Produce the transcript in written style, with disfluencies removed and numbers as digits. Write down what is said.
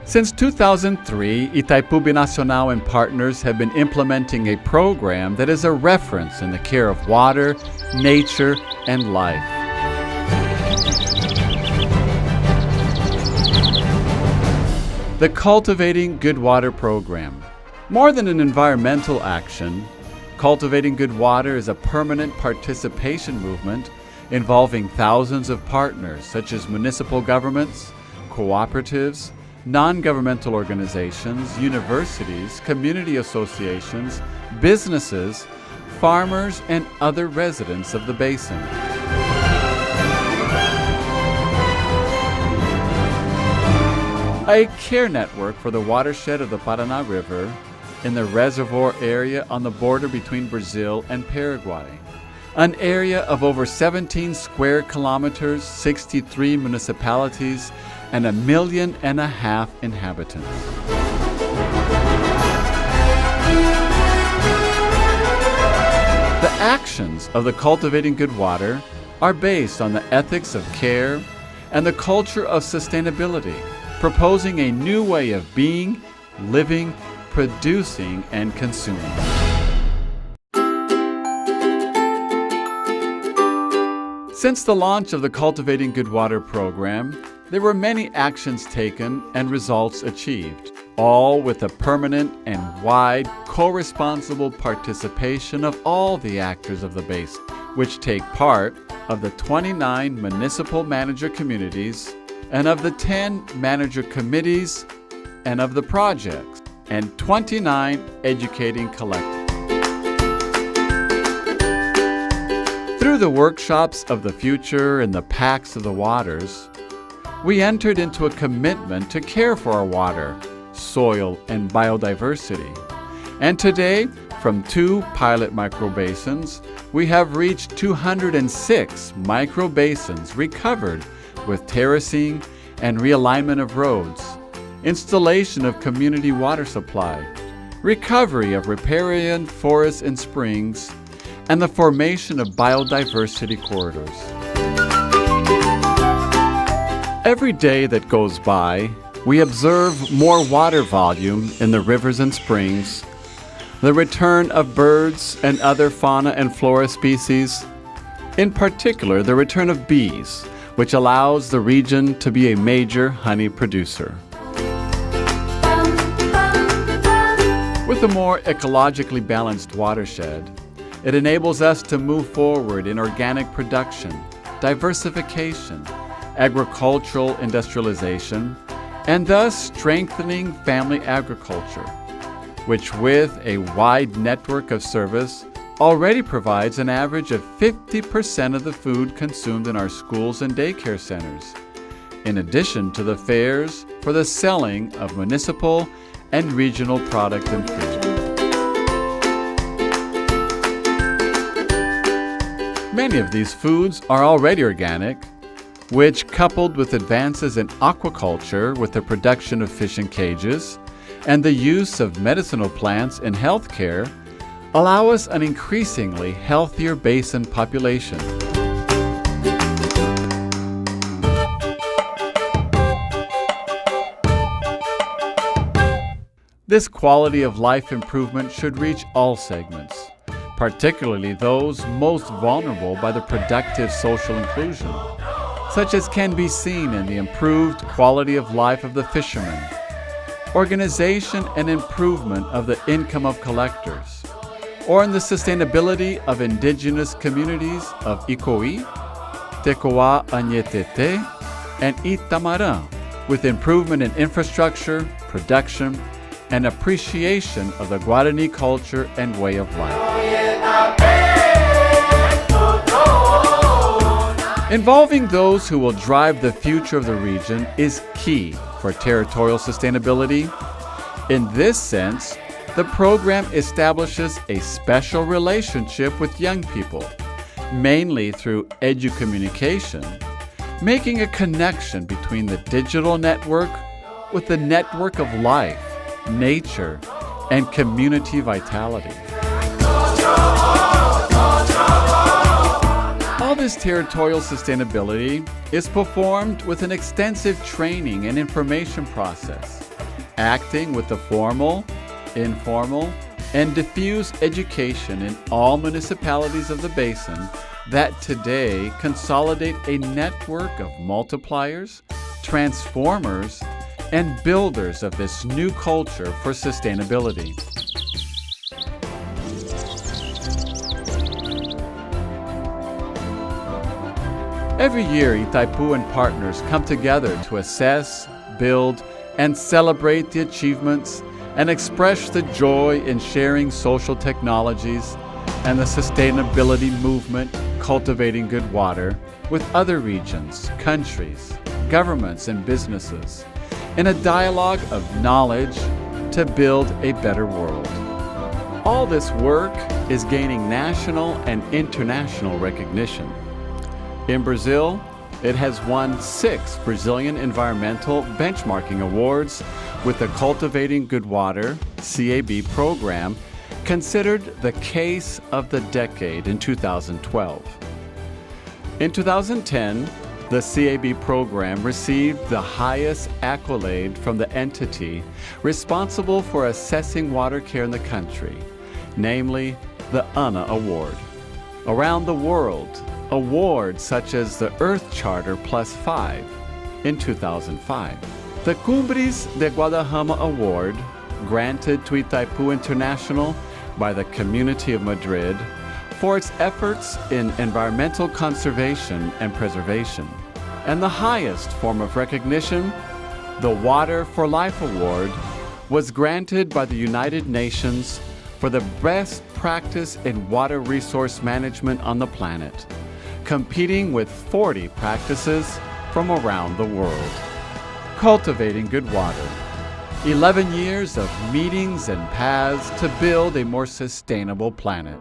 Since 2003, Itaipu Binacional and partners have been implementing a program that is a reference in the care of water, nature, and life. The Cultivating Good Water program. More than an environmental action, Cultivating Good Water is a permanent participation movement involving thousands of partners such as municipal governments, cooperatives, non-governmental organizations, universities, community associations, businesses, farmers, and other residents of the basin. A care network for the watershed of the Paraná River in the reservoir area on the border between Brazil and Paraguay. An area of over 17 square kilometers, 63 municipalities, and 1.5 million inhabitants. The actions of the Cultivating Good Water are based on the ethics of care and the culture of sustainability, proposing a new way of being, living, producing, and consuming. Since the launch of the Cultivating Good Water program, there were many actions taken and results achieved, all with a permanent and wide co-responsible participation of all the actors of the basin, which take part of the 29 municipal manager communities and of the 10 manager committees and of the projects, and 29 educating collectives. Through the workshops of the future and the pacts of the waters, we entered into a commitment to care for our water, soil, and biodiversity. And today, from 2 pilot microbasins, we have reached 206 microbasins recovered with terracing and realignment of roads, installation of community water supply, recovery of riparian forests and springs, and the formation of biodiversity corridors. Every day that goes by, we observe more water volume in the rivers and springs, the return of birds and other fauna and flora species, in particular the return of bees, which allows the region to be a major honey producer. With a more ecologically balanced watershed, it enables us to move forward in organic production, diversification, agricultural industrialization, and thus strengthening family agriculture, which with a wide network of service already provides an average of 50% of the food consumed in our schools and daycare centers, in addition to the fairs for the selling of municipal and regional product and food. Many of these foods are already organic, which, coupled with advances in aquaculture with the production of fish in cages and the use of medicinal plants in healthcare, allow us an increasingly healthier basin population. This quality of life improvement should reach all segments, particularly those most vulnerable by the productive social inclusion, such as can be seen in the improved quality of life of the fishermen, organization and improvement of the income of collectors, or in the sustainability of indigenous communities of Ikoí, Tecoá Anhetete, and Itamarã, with improvement in infrastructure, production, and appreciation of the Guarani culture and way of life. Involving those who will drive the future of the region is key for territorial sustainability. In this sense, the program establishes a special relationship with young people, mainly through educommunication, making a connection between the digital network with the network of life, nature, and community vitality. this territorial sustainability is performed with an extensive training and information process, acting with the formal, informal, and diffuse education in all municipalities of the basin that today consolidate a network of multipliers, transformers, and builders of this new culture for sustainability. Every year, Itaipu and partners come together to assess, build, and celebrate the achievements and express the joy in sharing social technologies and the sustainability movement cultivating good water with other regions, countries, governments, and businesses in a dialogue of knowledge to build a better world. All this work is gaining national and international recognition. In Brazil, it has won 6 Brazilian environmental benchmarking awards with the Cultivating Good Water (CAB) program considered the case of the decade in 2012. In 2010, the CAB program received the highest accolade from the entity responsible for assessing water care in the country, namely the ANA Award. Around the world, awards such as the Earth Charter Plus 5 in 2005. The Cumbres de Guadarrama Award, granted to Itaipu International by the Community of Madrid for its efforts in environmental conservation and preservation. And the highest form of recognition, the Water for Life Award, was granted by the United Nations for the best practice in water resource management on the planet, competing with 40 practices from around the world. Cultivating Good Water. 11 years of meetings and paths to build a more sustainable planet.